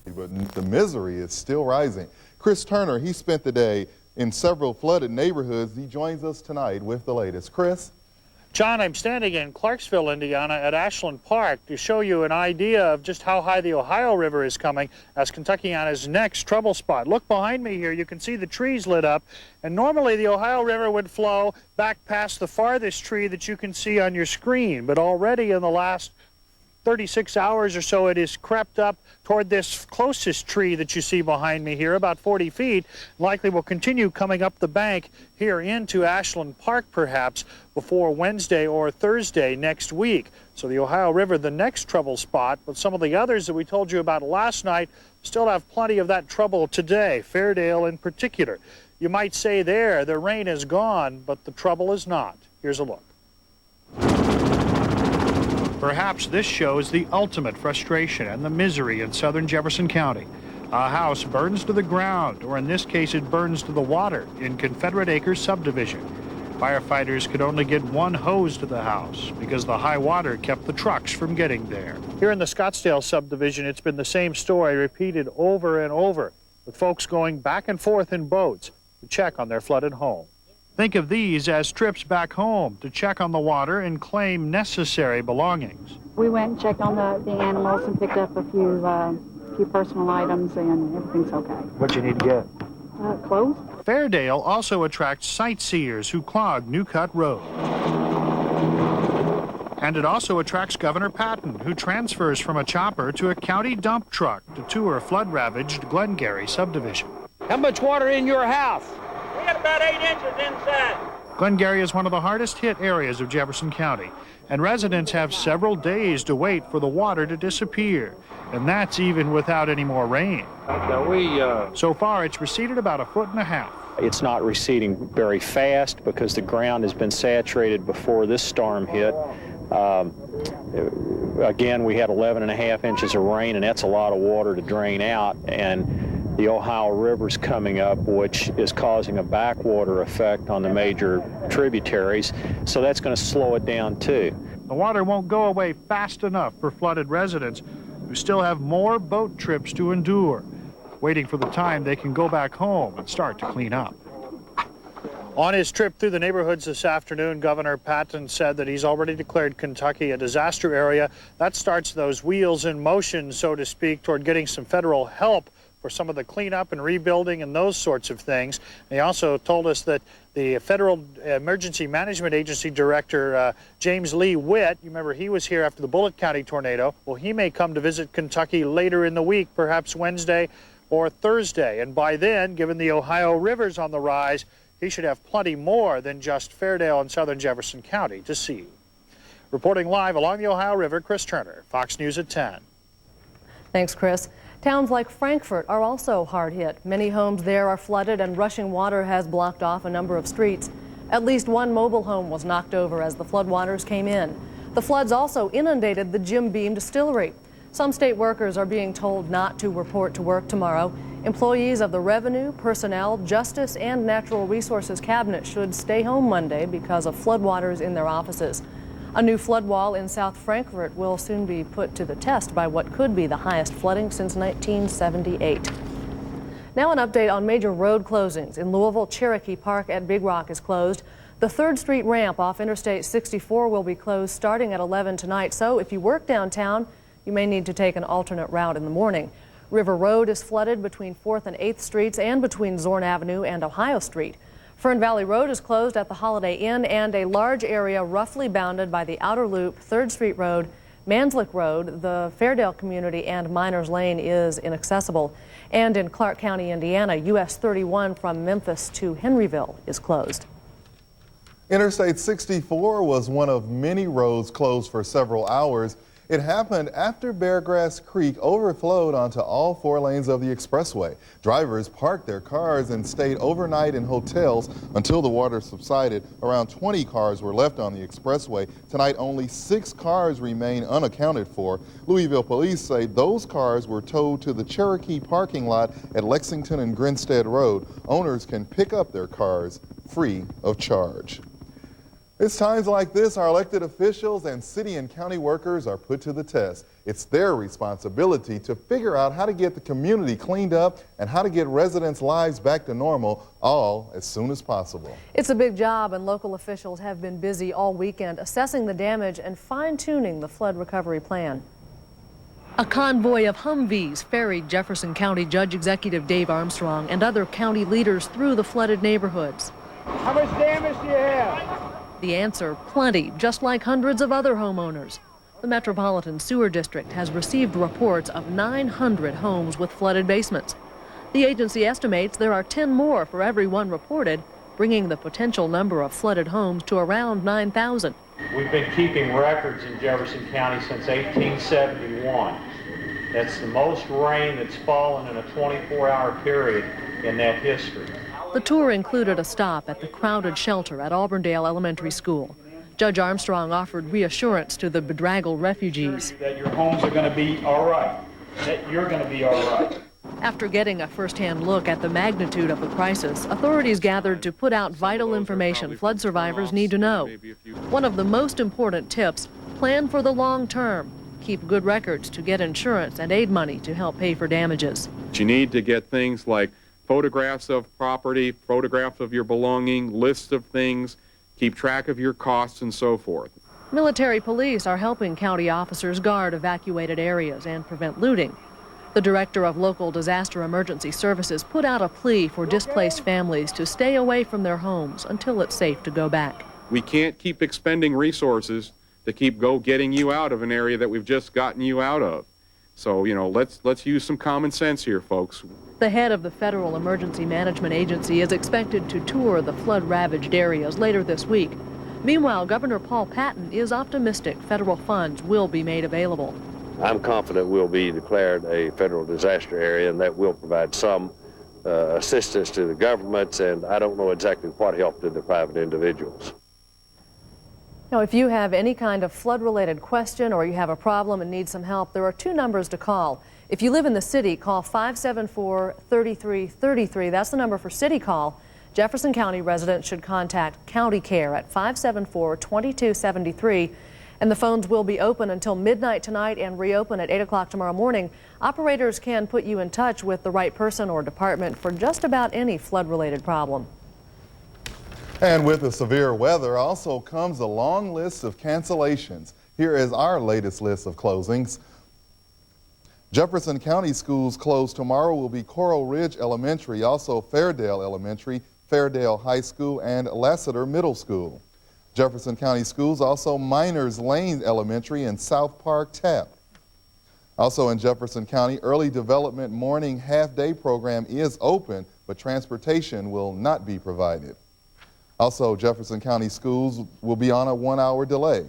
but the misery is still rising. Chris Turner, he spent the day in several flooded neighborhoods. He joins us tonight with the latest. Chris? John, I'm standing in Clarksville, Indiana at Ashland Park to show you an idea of just how high the Ohio River is coming as Kentucky on his next trouble spot. Look behind me here. You can see the trees lit up. And normally the Ohio River would flow back past the farthest tree that you can see on your screen. But already in the last 36 hours or so, it has crept up toward this closest tree that you see behind me here, about 40 feet. Likely will continue coming up the bank here into Ashland Park, perhaps, before Wednesday or Thursday next week. So the Ohio River, the next trouble spot, but some of the others that we told you about last night still have plenty of that trouble today, Fairdale in particular. You might say there, the rain is gone, but the trouble is not. Here's a look. Perhaps this shows the ultimate frustration and the misery in southern Jefferson County. A house burns to the ground, or in this case it burns to the water in Confederate Acres subdivision. Firefighters could only get one hose to the house because the high water kept the trucks from getting there. Here in the Scottsdale subdivision, it's been the same story repeated over and over, with folks going back and forth in boats to check on their flooded home. Think of these as trips back home to check on the water and claim necessary belongings. We went and checked on the animals and picked up a few personal items, and everything's okay. What you need to get? Clothes. Fairdale also attracts sightseers who clog New Cut Road. And it also attracts Governor Patton, who transfers from a chopper to a county dump truck to tour flood-ravaged Glengarry subdivision. How much water in your house? We got about 8 inches inside. Glengarry is one of the hardest hit areas of Jefferson County, and residents have several days to wait for the water to disappear, and that's even without any more rain. So far, it's receded about 1.5 feet. It's not receding very fast because the ground has been saturated before this storm hit. Again, we had 11.5 inches of rain, and that's a lot of water to drain out, and the Ohio River's coming up, which is causing a backwater effect on the major tributaries, so that's going to slow it down too. The water won't go away fast enough for flooded residents who still have more boat trips to endure, waiting for the time they can go back home and start to clean up. On his trip through the neighborhoods this afternoon, Governor Patton said that he's already declared Kentucky a disaster area. That starts those wheels in motion, so to speak, toward getting some federal help for some of the cleanup and rebuilding and those sorts of things. He also told us that the Federal Emergency Management Agency Director, James Lee Witt, you remember he was here after the Bullitt County tornado, well, he may come to visit Kentucky later in the week, perhaps Wednesday or Thursday. And by then, given the Ohio River's on the rise, he should have plenty more than just Fairdale and southern Jefferson County to see. Reporting live along the Ohio River, Chris Turner, Fox News at 10. Thanks, Chris. Towns like Frankfort are also hard hit. Many homes there are flooded and rushing water has blocked off a number of streets. At least one mobile home was knocked over as the floodwaters came in. The floods also inundated the Jim Beam distillery. Some state workers are being told not to report to work tomorrow. Employees of the Revenue, Personnel, Justice, and Natural Resources Cabinet should stay home Monday because of floodwaters in their offices. A new flood wall in South Frankfort will soon be put to the test by what could be the highest flooding since 1978. Now an update on major road closings. In Louisville, Cherokee Park at Big Rock is closed. The 3rd Street ramp off Interstate 64 will be closed starting at 11 tonight. So if you work downtown, you may need to take an alternate route in the morning. River Road is flooded between 4th and 8th Streets and between Zorn Avenue and Ohio Street. Fern Valley Road is closed at the Holiday Inn, and a large area roughly bounded by the Outer Loop, 3rd Street Road, Manslick Road, the Fairdale community, and Miners Lane is inaccessible. And in Clark County, Indiana, US 31 from Memphis to Henryville is closed. Interstate 64 was one of many roads closed for several hours. It happened after Beargrass Creek overflowed onto all 4 lanes of the expressway. Drivers parked their cars and stayed overnight in hotels until the water subsided. Around 20 cars were left on the expressway. Tonight, only 6 cars remain unaccounted for. Louisville police say those cars were towed to the Cherokee parking lot at Lexington and Grinstead Road. Owners can pick up their cars free of charge. It's times like this our elected officials and city and county workers are put to the test. It's their responsibility to figure out how to get the community cleaned up and how to get residents' lives back to normal, all as soon as possible. It's a big job, and local officials have been busy all weekend assessing the damage and fine-tuning the flood recovery plan. A convoy of Humvees ferried Jefferson County Judge Executive Dave Armstrong and other county leaders through the flooded neighborhoods. How much damage do you have? The answer, plenty, just like hundreds of other homeowners. The Metropolitan Sewer District has received reports of 900 homes with flooded basements. The agency estimates there are 10 more for every one reported, bringing the potential number of flooded homes to around 9,000. We've been keeping records in Jefferson County since 1871. That's the most rain that's fallen in a 24-hour period in that history. The tour included a stop at the crowded shelter at Auburndale Elementary School. Judge Armstrong offered reassurance to the bedraggled refugees. That your homes are going to be all right, that you're going to be all right. After getting a first-hand look at the magnitude of the crisis, authorities gathered to put out vital information flood survivors need to know. One of the most important tips, plan for the long term. Keep good records to get insurance and aid money to help pay for damages. You need to get things like photographs of property, photographs of your belonging, lists of things, keep track of your costs and so forth. Military police are helping county officers guard evacuated areas and prevent looting. The director of local disaster emergency services put out a plea for displaced families to stay away from their homes until it's safe to go back. We can't keep expending resources to keep getting you out of an area that we've just gotten you out of. So, you know, let's use some common sense here, folks. The head of the Federal Emergency Management Agency is expected to tour the flood-ravaged areas later this week. Meanwhile, Governor Paul Patton is optimistic federal funds will be made available. I'm confident we'll be declared a federal disaster area, and that will provide some assistance to the governments, and I don't know exactly what help to the private individuals. Now, if you have any kind of flood-related question or you have a problem and need some help, there are 2 numbers to call. If you live in the city, call 574-3333. That's the number for City Call. Jefferson County residents should contact County Care at 574-2273. And the phones will be open until midnight tonight and reopen at 8 o'clock tomorrow morning. Operators can put you in touch with the right person or department for just about any flood-related problem. And with the severe weather also comes a long list of cancellations. Here is our latest list of closings. Jefferson County schools closed tomorrow will be Coral Ridge Elementary, also Fairdale Elementary, Fairdale High School, and Lassiter Middle School. Jefferson County schools also Miners Lane Elementary and South Park Tap. Also in Jefferson County, early development morning half-day program is open, but transportation will not be provided. Also, Jefferson County schools will be on a 1-hour delay.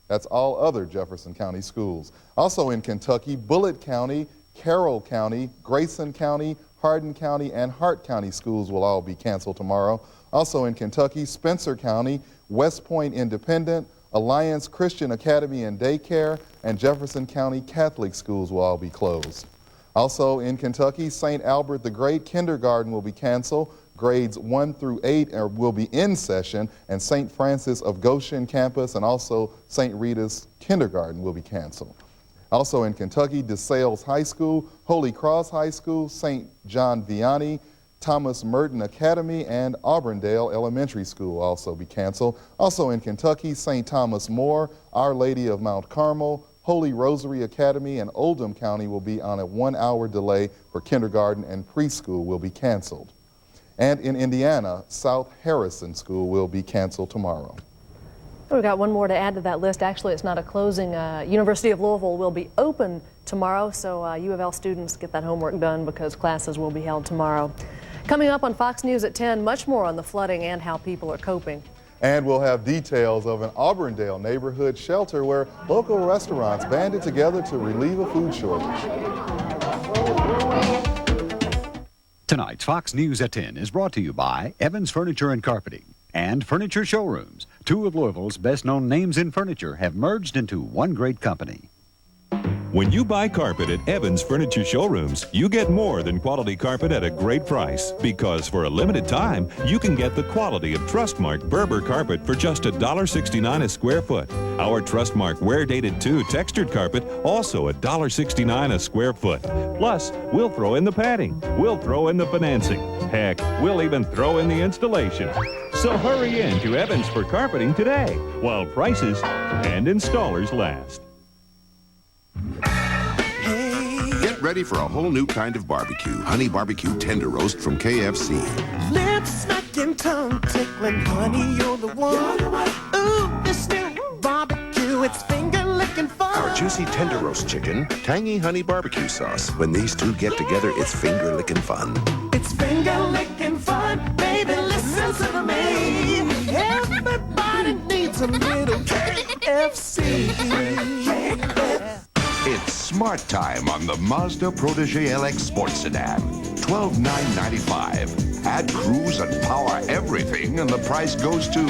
That's all other Jefferson County schools. Also in Kentucky, Bullitt County, Carroll County, Grayson County, Hardin County, and Hart County schools will all be canceled tomorrow. Also in Kentucky, Spencer County, West Point Independent, Alliance Christian Academy and Daycare, and Jefferson County Catholic schools will all be closed. Also in Kentucky, St. Albert the Great Kindergarten will be canceled. Grades 1 through 8 will be in session, and St. Francis of Goshen campus and also St. Rita's Kindergarten will be canceled. Also in Kentucky, DeSales High School, Holy Cross High School, St. John Vianney, Thomas Merton Academy, and Auburndale Elementary School will also be canceled. Also in Kentucky, St. Thomas More, Our Lady of Mount Carmel, Holy Rosary Academy, and Oldham County will be on a 1-hour delay for kindergarten, and preschool will be canceled. And in Indiana, South Harrison School will be canceled tomorrow. We've got one more to add to that list. Actually, it's not a closing. University of Louisville will be open tomorrow, so U of L students get that homework done because classes will be held tomorrow. Coming up on Fox News at 10, much more on the flooding and how people are coping. And we'll have details of an Auburndale neighborhood shelter where local restaurants banded together to relieve a food shortage. Tonight's Fox News at 10 is brought to you by Evans Furniture and Carpeting and Furniture Showrooms. 2 of Louisville's best-known names in furniture have merged into one great company. When you buy carpet at Evans Furniture Showrooms, you get more than quality carpet at a great price. Because for a limited time, you can get the quality of Trustmark Berber carpet for just $1.69 a square foot. Our Trustmark Wear Dated 2 textured carpet, also $1.69 a square foot. Plus, we'll throw in the padding. We'll throw in the financing. Heck, we'll even throw in the installation. So hurry in to Evans for carpeting today, while prices and installers last. Get ready for a whole new kind of barbecue. Honey Barbecue Tender Roast from KFC. Lips smacking, tongue tickling, honey, you're the one. Ooh, this new barbecue, it's finger licking fun. Our juicy Tender Roast chicken, tangy honey barbecue sauce. When these two get together, it's finger licking fun. It's finger licking fun, baby, listen to me. Everybody needs a little KFC. It's smart time on the Mazda Protege LX Sports Sedan. $12,995. Add cruise and power everything and the price goes to...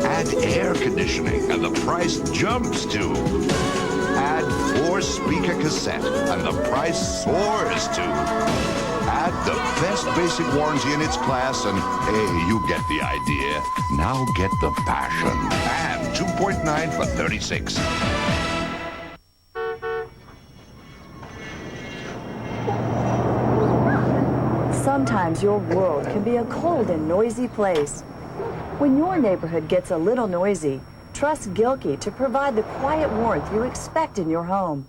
Add air conditioning and the price jumps to... Add 4-speaker cassette and the price soars to... Add the best basic warranty in its class and, hey, you get the idea. Now get the passion. And 2.9 for $36. Sometimes your world can be a cold and noisy place. When your neighborhood gets a little noisy, trust Gilkey to provide the quiet warmth you expect in your home.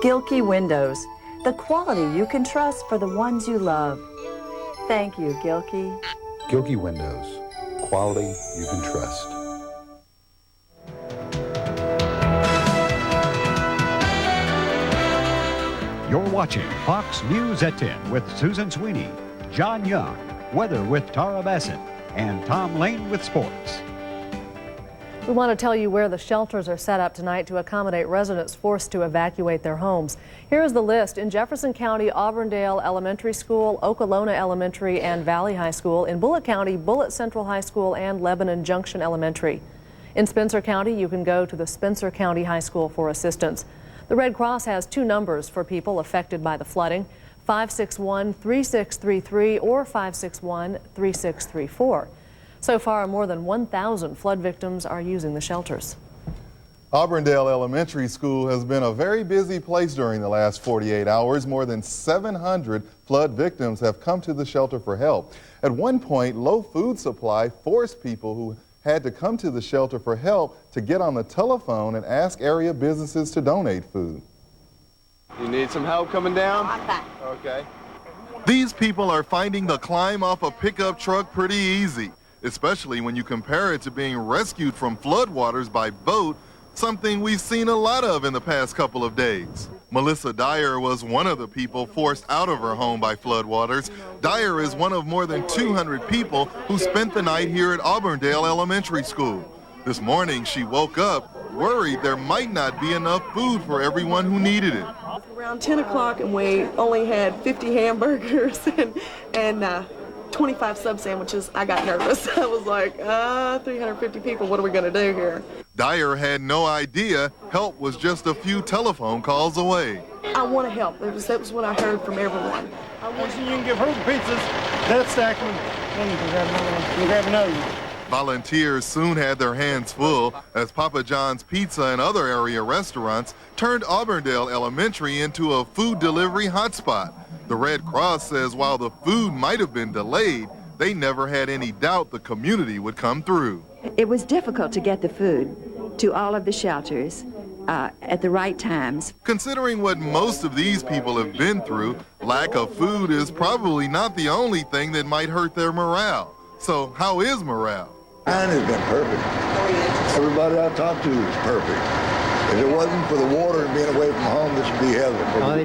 Gilkey Windows, the quality you can trust for the ones you love. Thank you, Gilkey. Gilkey Windows, quality you can trust. You're watching Fox News at 10 with Susan Sweeney, John Young, weather with Tara Bassett, and Tom Lane with sports. We want to tell you where the shelters are set up tonight to accommodate residents forced to evacuate their homes. Here is the list. In Jefferson County, Auburndale Elementary School, Okolona Elementary and Valley High School. In Bullitt County, Bullitt Central High School and Lebanon Junction Elementary. In Spencer County, you can go to the Spencer County High School for assistance. The Red Cross has two numbers for people affected by the flooding, 561-3633 or 561-3634. So far, more than 1,000 flood victims are using the shelters. Auburndale Elementary School has been a very busy place during the last 48 hours. More than 700 flood victims have come to the shelter for help. At one point, low food supply forced people who had to come to the shelter for help to get on the telephone and ask area businesses to donate food. You need some help coming down? Okay. These people are finding the climb off a pickup truck pretty easy, especially when you compare it to being rescued from floodwaters by boat, something we've seen a lot of in the past couple of days. Melissa Dyer was one of the people forced out of her home by floodwaters. Dyer is one of more than 200 people who spent the night here at Auburndale Elementary School. This morning she woke up worried there might not be enough food for everyone who needed it. Around 10 o'clock and we only had 50 hamburgers and 25 sub sandwiches. I got nervous. I was like, 350 people, what are we going to do here? Dyer had no idea help was just a few telephone calls away. I want to help. That was what I heard from everyone. I want you can give her the pizzas. That's stack them. And you can grab another one. Volunteers soon had their hands full as Papa John's Pizza and other area restaurants turned Auburndale Elementary into a food delivery hotspot. The Red Cross says while the food might have been delayed, they never had any doubt the community would come through. It was difficult to get the food to all of the shelters at the right times. Considering what most of these people have been through, lack of food is probably not the only thing that might hurt their morale. So how is morale? Mine has been perfect. Everybody I talked to is perfect. If it wasn't for the water and being away from home, this would be heaven. Oh, they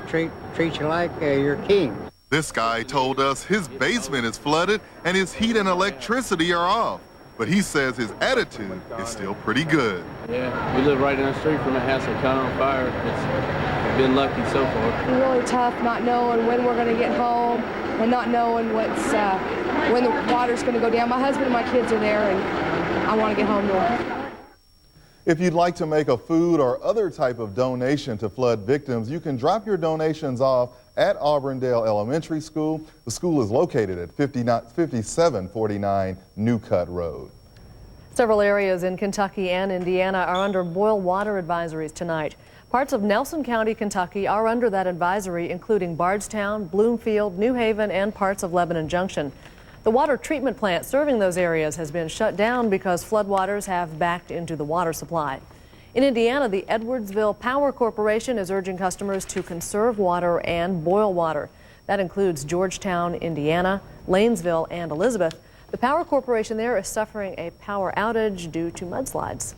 treat you like you're king. This guy told us his basement is flooded and his heat and electricity are off. But he says his attitude is still pretty good. Yeah, we live right down the street from a house that caught on fire. It's been lucky so far. It's really tough not knowing when we're going to get home and not knowing when the water's going to go down. My husband and my kids are there, and I want to get home to them. If you'd like to make a food or other type of donation to flood victims, you can drop your donations off at Auburndale Elementary School. The school is located at 5749 New Cut Road. Several areas in Kentucky and Indiana are under boil water advisories tonight. Parts of Nelson County, Kentucky are under that advisory, including Bardstown, Bloomfield, New Haven, and parts of Lebanon Junction. The water treatment plant serving those areas has been shut down because floodwaters have backed into the water supply. In Indiana, the Edwardsville Power Corporation is urging customers to conserve water and boil water. That includes Georgetown, Indiana, Lanesville, and Elizabeth. The Power Corporation there is suffering a power outage due to mudslides.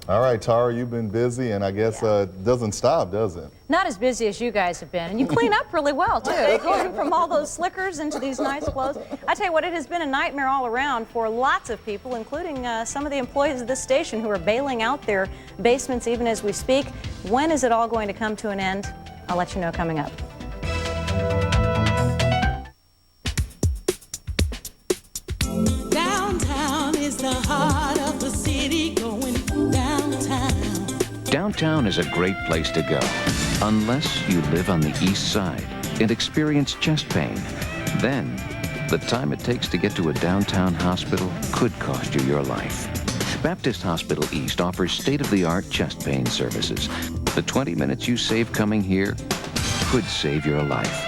All right, Tara, you've been busy, and I guess it doesn't stop, does it? Not as busy as you guys have been. And you clean up really well, too. Going from all those slickers into these nice clothes. I tell you what, it has been a nightmare all around for lots of people, including some of the employees of this station who are bailing out their basements even as we speak. When is it all going to come to an end? I'll let you know coming up. Downtown is the heart of the city, going downtown. Downtown is a great place to go, unless you live on the east side and experience chest pain. Then, the time it takes to get to a downtown hospital could cost you your life. Baptist Hospital East offers state-of-the-art chest pain services. The 20 minutes you save coming here could save your life.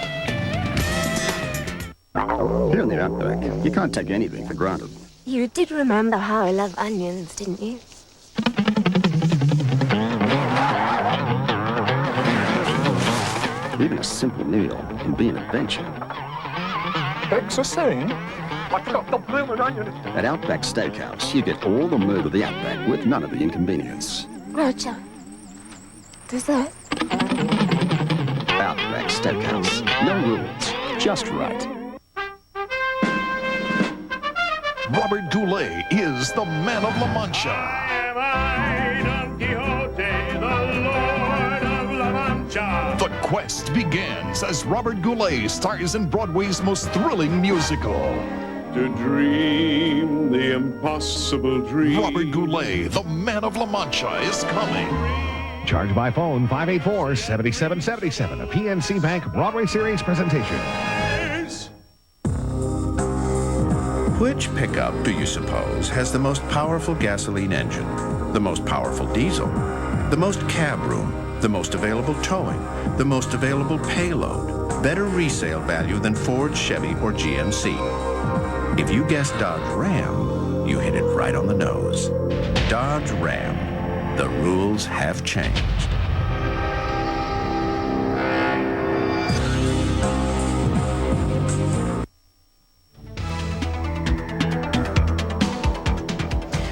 Here in the Outback, you can't take anything for granted. You did remember how I love onions, didn't you? Even a simple meal can be an adventure. Exercising? I got the blooming onion. At Outback Steakhouse, you get all the mood of the Outback with none of the inconvenience. Roger. Dessert? Outback Steakhouse. No rules, just right. Robert Goulet is the man of La Mancha. The quest begins as Robert Goulet stars in Broadway's most thrilling musical. To dream the impossible dream. Robert Goulet, the man of La Mancha, is coming. Charge by phone 584-7777, a PNC Bank Broadway Series presentation. Which pickup, do you suppose, has the most powerful gasoline engine, the most powerful diesel, the most cab room, the most available towing, the most available payload, better resale value than Ford, Chevy, or GMC? If you guessed Dodge Ram, you hit it right on the nose. Dodge Ram. The rules have changed.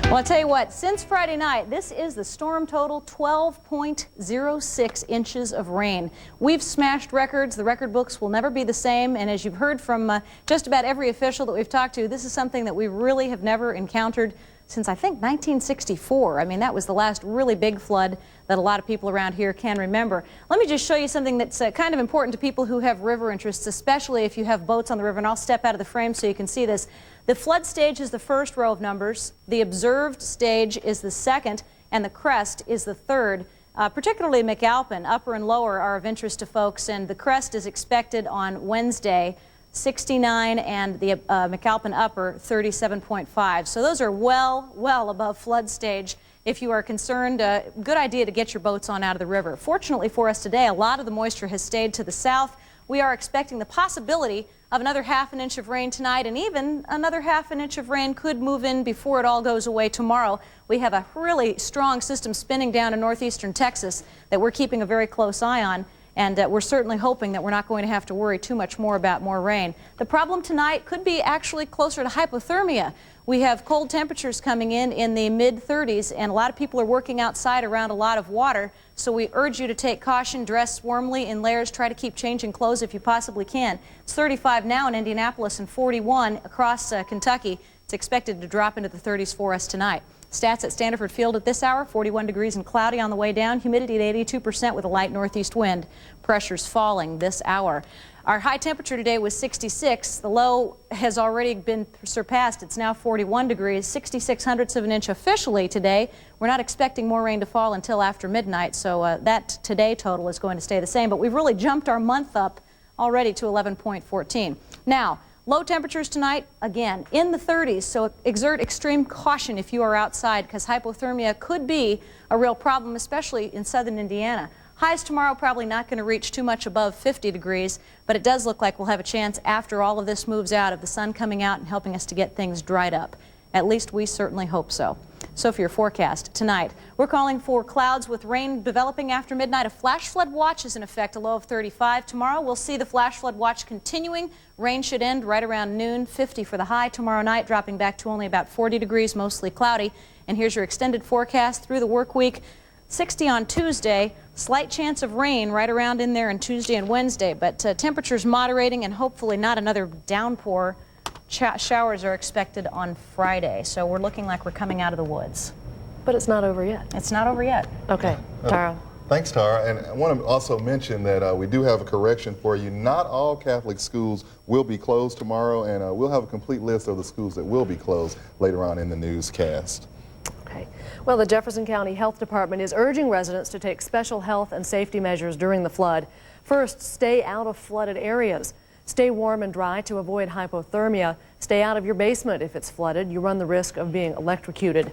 Well, I'll tell you what, since Friday night, this is the storm total, 12.06 inches of rain. We've smashed records. The record books will never be the same. And as you've heard from just about every official that we've talked to, this is something that we really have never encountered since, I think, 1964. I mean, that was the last really big flood that a lot of people around here can remember. Let me just show you something that's kind of important to people who have river interests, especially if you have boats on the river. And I'll step out of the frame so you can see this. The flood stage is the first row of numbers, the observed stage is the second, and the crest is the third. Particularly McAlpin, upper and lower, are of interest to folks, and the crest is expected on Wednesday, 69, and the McAlpin upper, 37.5. So those are well above flood stage. If you are concerned, good idea to get your boats on out of the river. Fortunately for us today, a lot of the moisture has stayed to the south. We are expecting the possibility of another ½ an inch of rain tonight, and even another ½ an inch of rain could move in before it all goes away tomorrow. We have a really strong system spinning down in northeastern Texas that we're keeping a very close eye on, and we're certainly hoping that we're not going to have to worry too much more about more rain. The problem tonight could be actually closer to hypothermia. We have cold temperatures coming in the mid-30s, and a lot of people are working outside around a lot of water, so we urge you to take caution, dress warmly in layers, try to keep changing clothes if you possibly can. It's 35 now in Indianapolis and 41 across Kentucky. It's expected to drop into the 30s for us tonight. Stats at Standiford Field at this hour, 41 degrees and cloudy on the way down. Humidity at 82% with a light northeast wind. Pressure's falling this hour. Our high temperature today was 66. The low has already been surpassed. It's now 41 degrees, 66/100ths of an inch officially today. We're not expecting more rain to fall until after midnight, so that today total is going to stay the same. But we've really jumped our month up already to 11.14. Now, low temperatures tonight, again, in the 30s, so exert extreme caution if you are outside because hypothermia could be a real problem, especially in southern Indiana. Highs tomorrow probably not going to reach too much above 50 degrees, but it does look like we'll have a chance after all of this moves out of the sun coming out and helping us to get things dried up. At least we certainly hope so. So for your forecast tonight, we're calling for clouds with rain developing after midnight. A flash flood watch is in effect, a low of 35. Tomorrow we'll see the flash flood watch continuing. Rain should end right around noon, 50 for the high tomorrow night, dropping back to only about 40 degrees, mostly cloudy. And here's your extended forecast through the work week. 60 on Tuesday, slight chance of rain right around in there on Tuesday and Wednesday, but temperatures moderating and hopefully not another downpour. Showers are expected on Friday, so we're looking like we're coming out of the woods. But it's not over yet. It's not over yet. Okay, Tara. Thanks, Tara. And I want to also mention that we do have a correction for you. Not all Catholic schools will be closed tomorrow, and we'll have a complete list of the schools that will be closed later on in the newscast. Okay. Well, the Jefferson County Health Department is urging residents to take special health and safety measures during the flood. First, stay out of flooded areas. Stay warm and dry to avoid hypothermia. Stay out of your basement if it's flooded. You run the risk of being electrocuted.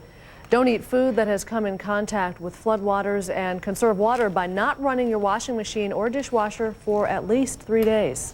Don't eat food that has come in contact with floodwaters, and conserve water by not running your washing machine or dishwasher for at least 3 days.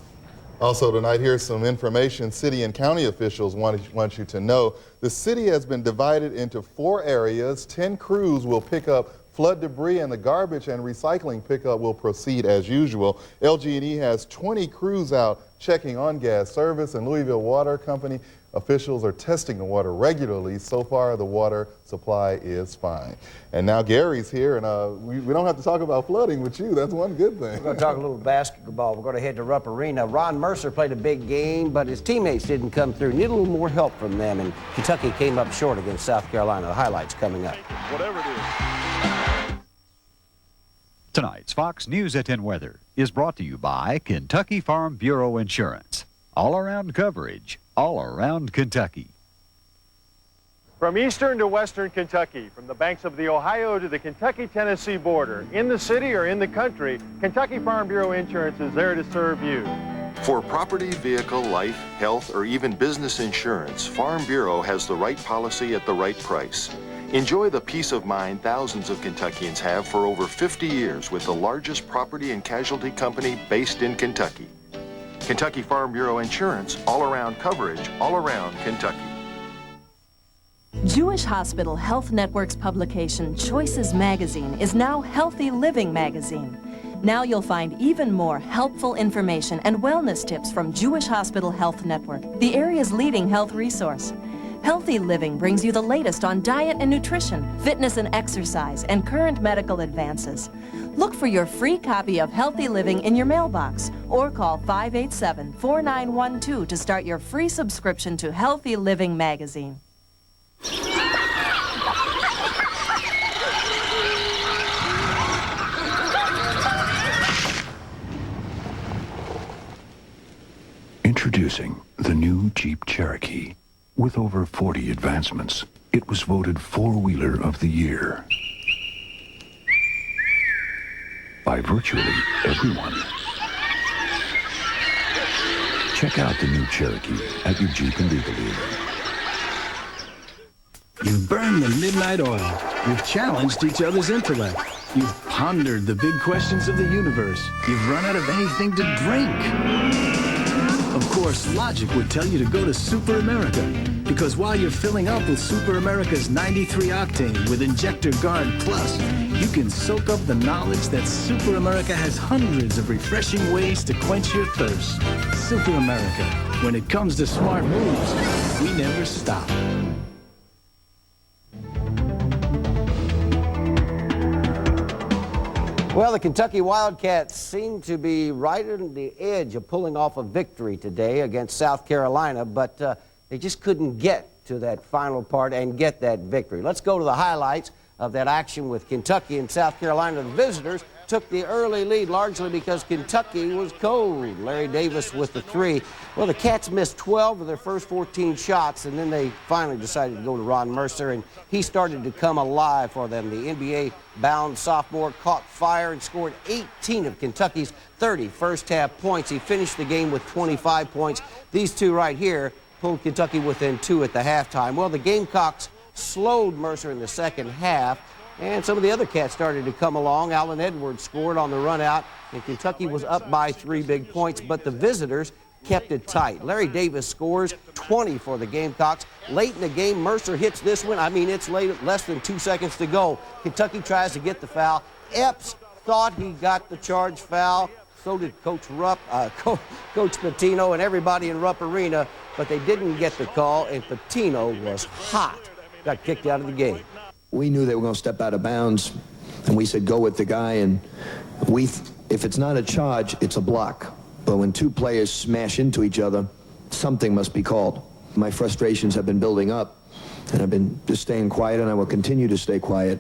Also tonight, here's some information city and county officials want you to know. The city has been divided into 4 areas. 10 crews will pick up flood debris, and the garbage and recycling pickup will proceed as usual. LG&E has 20 crews out checking on gas service, and Louisville Water Company officials are testing the water regularly. So far, the water supply is fine. And now Gary's here, and we don't have to talk about flooding with you. That's one good thing. We're going to talk a little basketball. We're going to head to Rupp Arena. Ron Mercer played a big game, but his teammates didn't come through. Need a little more help from them, and Kentucky came up short against South Carolina. The highlights coming up. Whatever it is. Tonight's Fox News at 10 weather is brought to you by Kentucky Farm Bureau Insurance. All-around coverage, all around Kentucky. From eastern to western Kentucky, from the banks of the Ohio to the Kentucky-Tennessee border, in the city or in the country, Kentucky Farm Bureau Insurance is there to serve you. For property, vehicle, life, health, or even business insurance, Farm Bureau has the right policy at the right price. Enjoy the peace of mind thousands of Kentuckians have for over 50 years with the largest property and casualty company based in Kentucky. Kentucky Farm Bureau Insurance, all-around coverage, all around Kentucky. Jewish Hospital Health Network's publication, Choices Magazine, is now Healthy Living Magazine. Now you'll find even more helpful information and wellness tips from Jewish Hospital Health Network, the area's leading health resource. Healthy Living brings you the latest on diet and nutrition, fitness and exercise, and current medical advances. Look for your free copy of Healthy Living in your mailbox or call 587-4912 to start your free subscription to Healthy Living Magazine. Introducing the new Jeep Cherokee. With over 40 advancements, it was voted four-wheeler of the year by virtually everyone. Check out the new Cherokee at your Jeep and Legal dealer. You've burned the midnight oil. You've challenged each other's intellect. You've pondered the big questions of the universe. You've run out of anything to drink. Of course, logic would tell you to go to Super America, because while you're filling up with Super America's 93 octane with Injector Guard Plus, you can soak up the knowledge that Super America has hundreds of refreshing ways to quench your thirst. Super America. When it comes to smart moves, we never stop. Well, the Kentucky Wildcats seem to be right on the edge of pulling off a victory today against South Carolina, but they just couldn't get to that final part and get that victory. Let's go to the highlights of that action with Kentucky and South Carolina. The visitors took the early lead largely because Kentucky was cold. Larry Davis with the 3. Well, the Cats missed 12 of their first 14 shots, and then they finally decided to go to Ron Mercer, and he started to come alive for them. The NBA-bound sophomore caught fire and scored 18 of Kentucky's 30 first-half points. He finished the game with 25 points. These two right here pulled Kentucky within 2 at the halftime. Well, the Gamecocks slowed Mercer in the second half, and some of the other Cats started to come along. Allen Edwards scored on the run out, and Kentucky was up by 3 big points, but the visitors kept it tight. Larry Davis scores 20 for the Gamecocks. Late in the game, Mercer hits this one. I mean, it's less than 2 seconds to go. Kentucky tries to get the foul. Epps thought he got the charge foul. So did Coach Patino and everybody in Rupp Arena, but they didn't get the call, and Patino was hot. Got kicked out of the game. We knew they were going to step out of bounds, and we said go with the guy, and if it's not a charge, it's a block. But when 2 players smash into each other, something must be called. My frustrations have been building up, and I've been just staying quiet, and I will continue to stay quiet.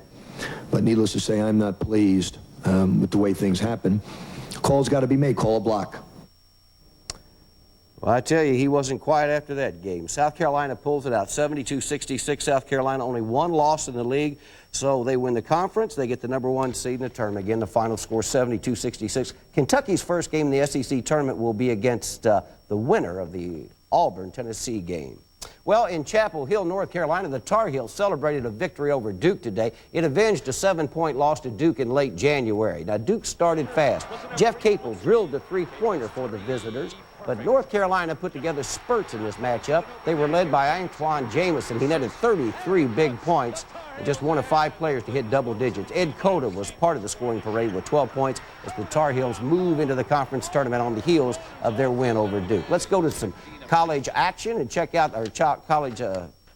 But needless to say, I'm not pleased with the way things happen. Call's got to be made. Call a block. Well, I tell you, he wasn't quiet after that game. South Carolina pulls it out, 72-66. South Carolina only 1 loss in the league, so they win the conference. They get the #1 seed in the tournament. Again, the final score 72-66. Kentucky's first game in the SEC tournament will be against the winner of the Auburn-Tennessee game. Well, in Chapel Hill, North Carolina, the Tar Heels celebrated a victory over Duke today. It avenged a 7-point loss to Duke in late January. Now, Duke started fast. Jeff Capel drilled the 3-pointer for the visitors, but North Carolina put together spurts in this matchup. They were led by Antoine Jamison. He netted 33 big points, and just 1 of 5 players to hit double digits. Ed Cota was part of the scoring parade with 12 points as the Tar Heels move into the conference tournament on the heels of their win over Duke. Let's go to some college action and check out our college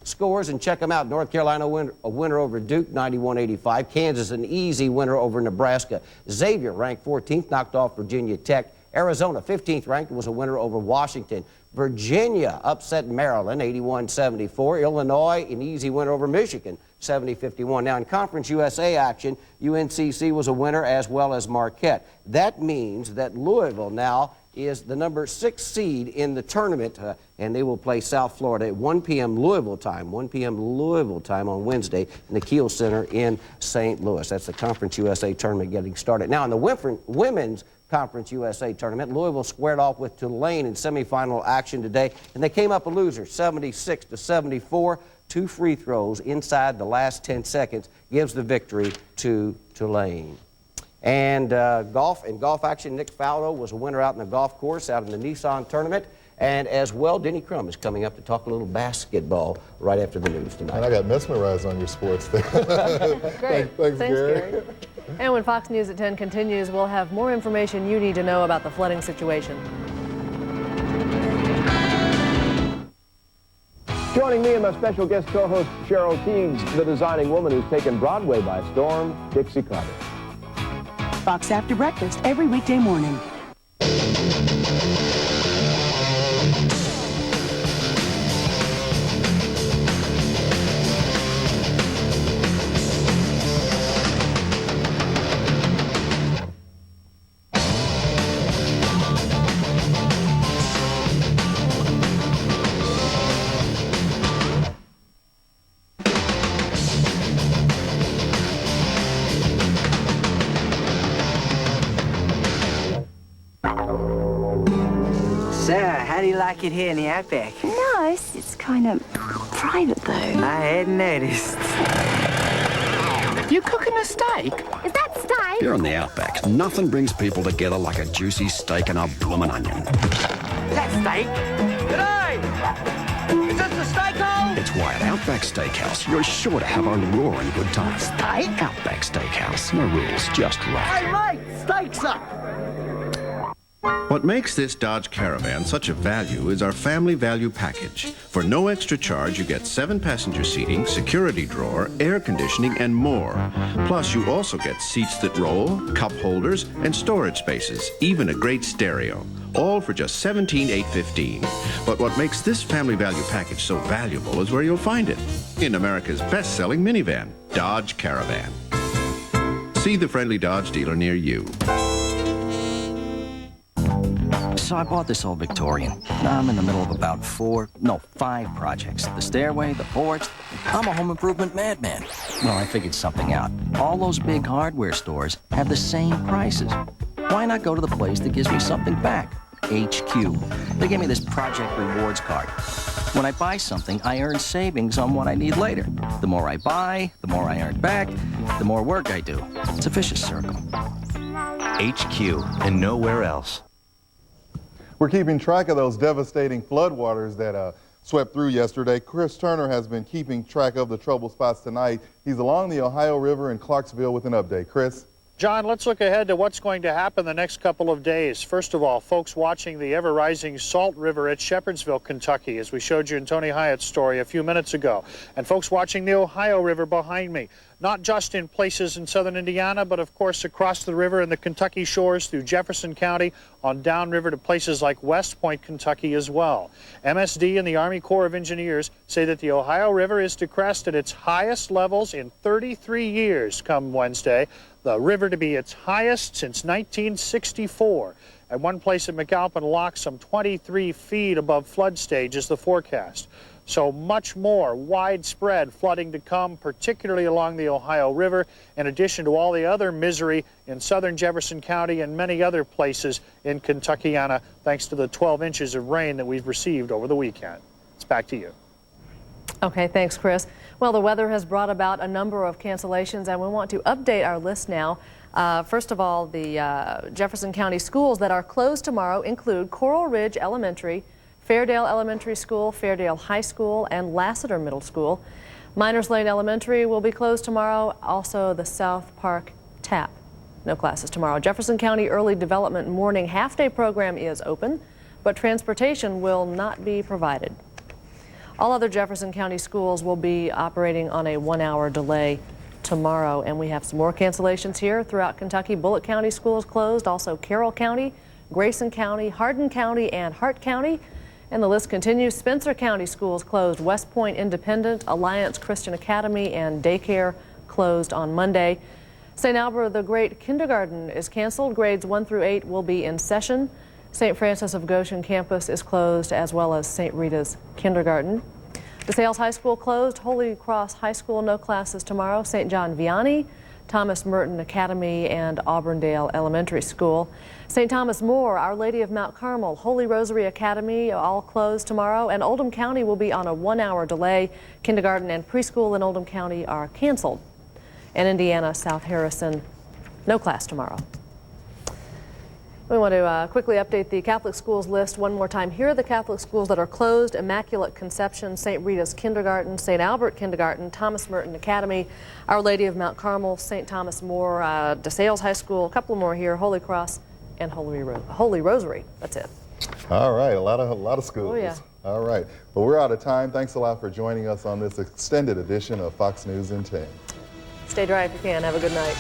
scores and check them out. North Carolina a winner over Duke, 91-85. Kansas an easy winner over Nebraska. Xavier ranked 14th, knocked off Virginia Tech. Arizona, 15th ranked, was a winner over Washington. Virginia upset Maryland, 81-74. Illinois, an easy winner over Michigan, 70-51. Now in Conference USA action, UNCC was a winner as well as Marquette. That means that Louisville now is the #6 seed in the tournament, and they will play South Florida at 1 p.m. Louisville time, 1 p.m. Louisville time on Wednesday in the Kiel Center in St. Louis. That's the Conference USA tournament getting started. Now in the women's Conference USA tournament, Louisville squared off with Tulane in semifinal action today, and they came up a loser, 76-74. 2 free throws inside the last 10 seconds gives the victory to Tulane. And golf action, Nick Faldo was a winner out in the golf course out in the Nissan tournament. And as well, Denny Crum is coming up to talk a little basketball right after the news tonight. And I got mesmerized on your sports thing. Great. Thanks, Gary. And when Fox News at 10 continues, we'll have more information you need to know about the flooding situation. Joining me and my special guest co-host Cheryl Teagues, the designing woman who's taken Broadway by storm, Dixie Carter. Fox After Breakfast every weekday morning. How do you like it here in the Outback? Nice. It's kind of private, though. I hadn't noticed. You cooking a steak? Is that steak? Here in the Outback, nothing brings people together like a juicy steak and a bloomin' onion. That steak? G'day! Is this the steak hole? It's why at Outback Steakhouse, you're sure to have a roaring good time. Steak? Outback Steakhouse. No rules, just right. Hey, mate! Steak's up! What makes this Dodge Caravan such a value is our family value package. For no extra charge, you get 7-passenger seating, security drawer, air conditioning, and more. Plus, you also get seats that roll, cup holders, and storage spaces, even a great stereo. all for just $17,815. But what makes this family value package so valuable is where you'll find it. In America's best-selling minivan, Dodge Caravan. See the friendly Dodge dealer near you. So I bought this old Victorian. Now I'm in the middle of about 5 projects. The stairway, the porch. I'm a home improvement madman. Well, I figured something out. All those big hardware stores have the same prices. Why not go to the place that gives me something back? HQ. They give me this project rewards card. When I buy something, I earn savings on what I need later. The more I buy, the more I earn back, the more work I do. It's a vicious circle. HQ and nowhere else. We're keeping track of those devastating floodwaters that swept through yesterday. Chris Turner has been keeping track of the trouble spots tonight. He's along the Ohio River in Clarksville with an update. Chris? John, let's look ahead to what's going to happen the next couple of days. First of all, folks watching the ever-rising Salt River at Shepherdsville, Kentucky, as we showed you in Tony Hyatt's story a few minutes ago. And folks watching the Ohio River behind me, not just in places in southern Indiana, but of course across the river in the Kentucky shores through Jefferson County on downriver to places like West Point, Kentucky as well. MSD and the Army Corps of Engineers say that the Ohio River is to crest at its highest levels in 33 years come Wednesday. The river to be its highest since 1964. At one place at McAlpin Lock, some 23 feet above flood stage is the forecast. So much more widespread flooding to come, particularly along the Ohio River, in addition to all the other misery in southern Jefferson County and many other places in Kentuckiana, thanks to the 12 inches of rain that we've received over the weekend. It's back to you. Okay, thanks, Chris. Well, the weather has brought about a number of cancellations, and we want to update our list now. First of all, the Jefferson County schools that are closed tomorrow include Coral Ridge Elementary, Fairdale Elementary School, Fairdale High School, and Lassiter Middle School. Miners Lane Elementary will be closed tomorrow, also the South Park TAP. No classes tomorrow. Jefferson County Early Development morning half-day program is open, but transportation will not be provided. All other Jefferson County schools will be operating on a 1-hour delay tomorrow, and we have some more cancellations here throughout Kentucky. Bullitt County School is closed, also Carroll County, Grayson County, Hardin County, and Hart County. And the list continues. Spencer County Schools closed, West Point Independent, Alliance Christian Academy, and Daycare closed on Monday. St. Albert the Great Kindergarten is canceled. Grades 1 through 8 will be in session. St. Francis of Goshen campus is closed, as well as St. Rita's Kindergarten. DeSales High School closed. Holy Cross High School, no classes tomorrow. St. John Vianney, Thomas Merton Academy, and Auburndale Elementary School. St. Thomas More, Our Lady of Mount Carmel, Holy Rosary Academy, all closed tomorrow. And Oldham County will be on a 1-hour delay. Kindergarten and preschool in Oldham County are canceled. And Indiana, South Harrison, no class tomorrow. We want to quickly update the Catholic schools list one more time. Here are the Catholic schools that are closed: Immaculate Conception, St. Rita's Kindergarten, St. Albert Kindergarten, Thomas Merton Academy, Our Lady of Mount Carmel, St. Thomas More, DeSales High School, a couple more here, Holy Cross, and Holy Rosary. That's it. All right, a lot of schools. Oh, yeah. All right, well, we're out of time. Thanks a lot for joining us on this extended edition of Fox News in 10. Stay dry if you can. Have a good night.